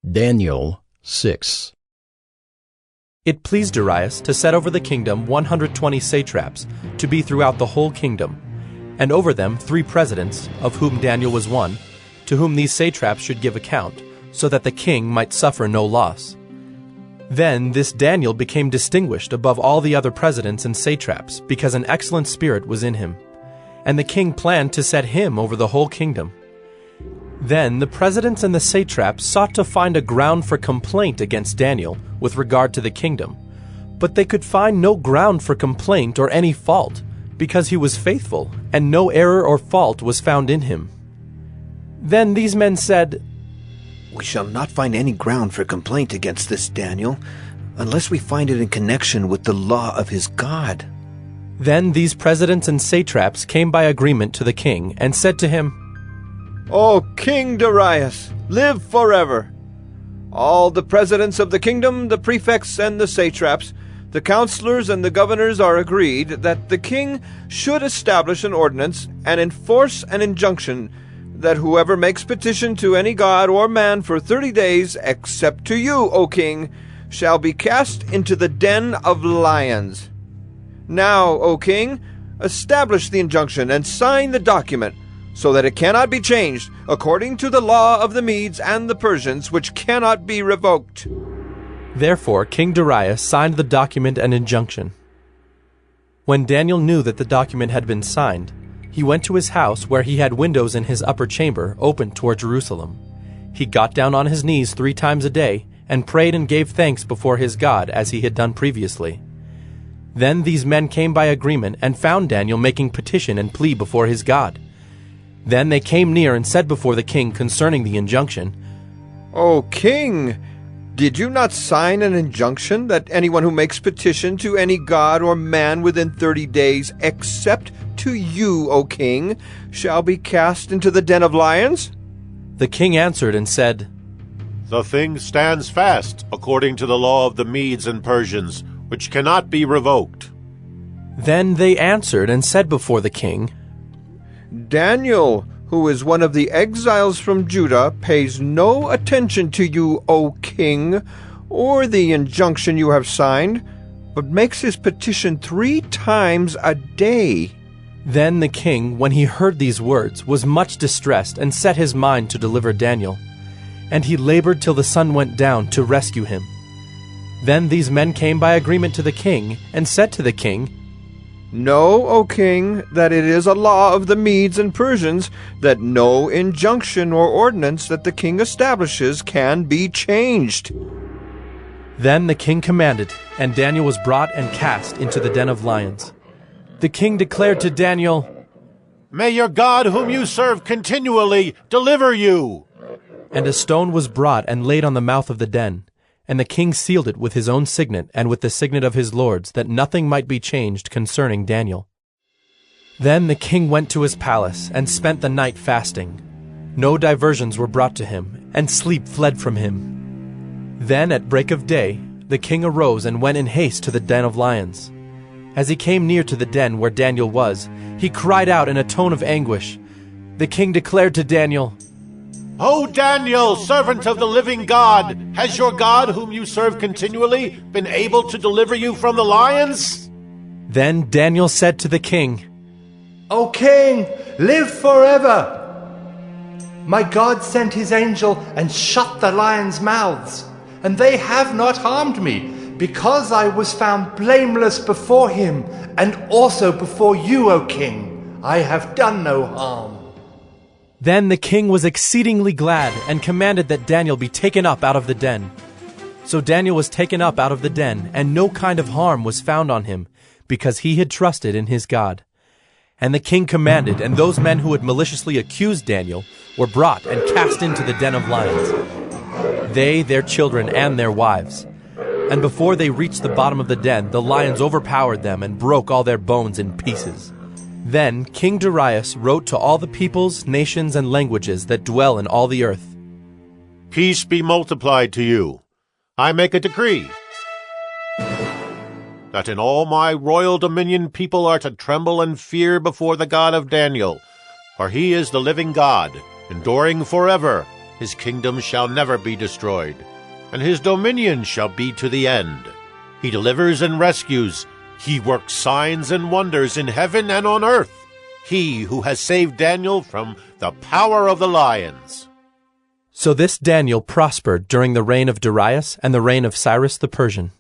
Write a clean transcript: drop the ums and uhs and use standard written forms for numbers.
Daniel 6. It pleased Darius to set over the kingdom 120 satraps, to be throughout the whole kingdom, and over them 3 presidents, of whom Daniel was one, to whom these satraps should give account, so that the king might suffer no loss. Then this Daniel became distinguished above all the other presidents and satraps, because an excellent spirit was in him, and the king planned to set him over the whole kingdom. Then the presidents and the satraps sought to find a ground for complaint against Daniel with regard to the kingdom, but they could find no ground for complaint or any fault, because he was faithful, and no error or fault was found in him. Then these men said, "We shall not find any ground for complaint against this Daniel, unless we find it in connection with the law of his God." Then these presidents and satraps came by agreement to the king, and said to him, "O King Darius, live forever! All the presidents of the kingdom, the prefects and the satraps, the counselors and the governors are agreed that the king should establish an ordinance and enforce an injunction that whoever makes petition to any god or man for 30 days, except to you, O king, shall be cast into the den of lions. Now, O king, establish the injunction and sign the document, so that it cannot be changed, according to the law of the Medes and the Persians, which cannot be revoked." Therefore King Darius signed the document and injunction. When Daniel knew that the document had been signed, he went to his house, where he had windows in his upper chamber open toward Jerusalem. He got down on his knees 3 times a day, and prayed and gave thanks before his God, as he had done previously. Then these men came by agreement and found Daniel making petition and plea before his God. Then they came near and said before the king concerning the injunction, "O king, did you not sign an injunction that anyone who makes petition to any god or man within 30 days, except to you, O king, shall be cast into the den of lions?" The king answered and said, "The thing stands fast according to the law of the Medes and Persians, which cannot be revoked." Then they answered and said before the king, "Daniel, who is one of the exiles from Judah, pays no attention to you, O king, or the injunction you have signed, but makes his petition 3 times a day." Then the king, when he heard these words, was much distressed, and set his mind to deliver Daniel. And he labored till the sun went down to rescue him. Then these men came by agreement to the king, and said to the king, "Know, O king, that it is a law of the Medes and Persians that no injunction or ordinance that the king establishes can be changed." Then the king commanded, and Daniel was brought and cast into the den of lions. The king declared to Daniel, "May your God, whom you serve continually, deliver you." And a stone was brought and laid on the mouth of the den. And the king sealed it with his own signet and with the signet of his lords, that nothing might be changed concerning Daniel. Then the king went to his palace, and spent the night fasting. No diversions were brought to him, and sleep fled from him. Then at break of day the king arose and went in haste to the den of lions. As he came near to the den where Daniel was, he cried out in a tone of anguish. The king declared to Daniel, "O Daniel, servant of the living God, has your God, whom you serve continually, been able to deliver you from the lions?" Then Daniel said to the king, "O king, live forever! My God sent his angel and shut the lions' mouths, and they have not harmed me, because I was found blameless before him, and also before you, O king. I have done no harm." Then the king was exceedingly glad, and commanded that Daniel be taken up out of the den. So Daniel was taken up out of the den, and no kind of harm was found on him, because he had trusted in his God. And the king commanded, and those men who had maliciously accused Daniel were brought and cast into the den of lions, they, their children, and their wives. And before they reached the bottom of the den, the lions overpowered them and broke all their bones in pieces. Then King Darius wrote to all the peoples, nations, and languages that dwell in all the earth, "Peace be multiplied to you. I make a decree that in all my royal dominion people are to tremble and fear before the God of Daniel, for he is the living God, enduring forever, His kingdom shall never be destroyed, and his dominion shall be to the end. He delivers and rescues. He works signs and wonders in heaven and on earth. He who has saved Daniel from the power of the lions. So this Daniel prospered during the reign of Darius and the reign of Cyrus the Persian.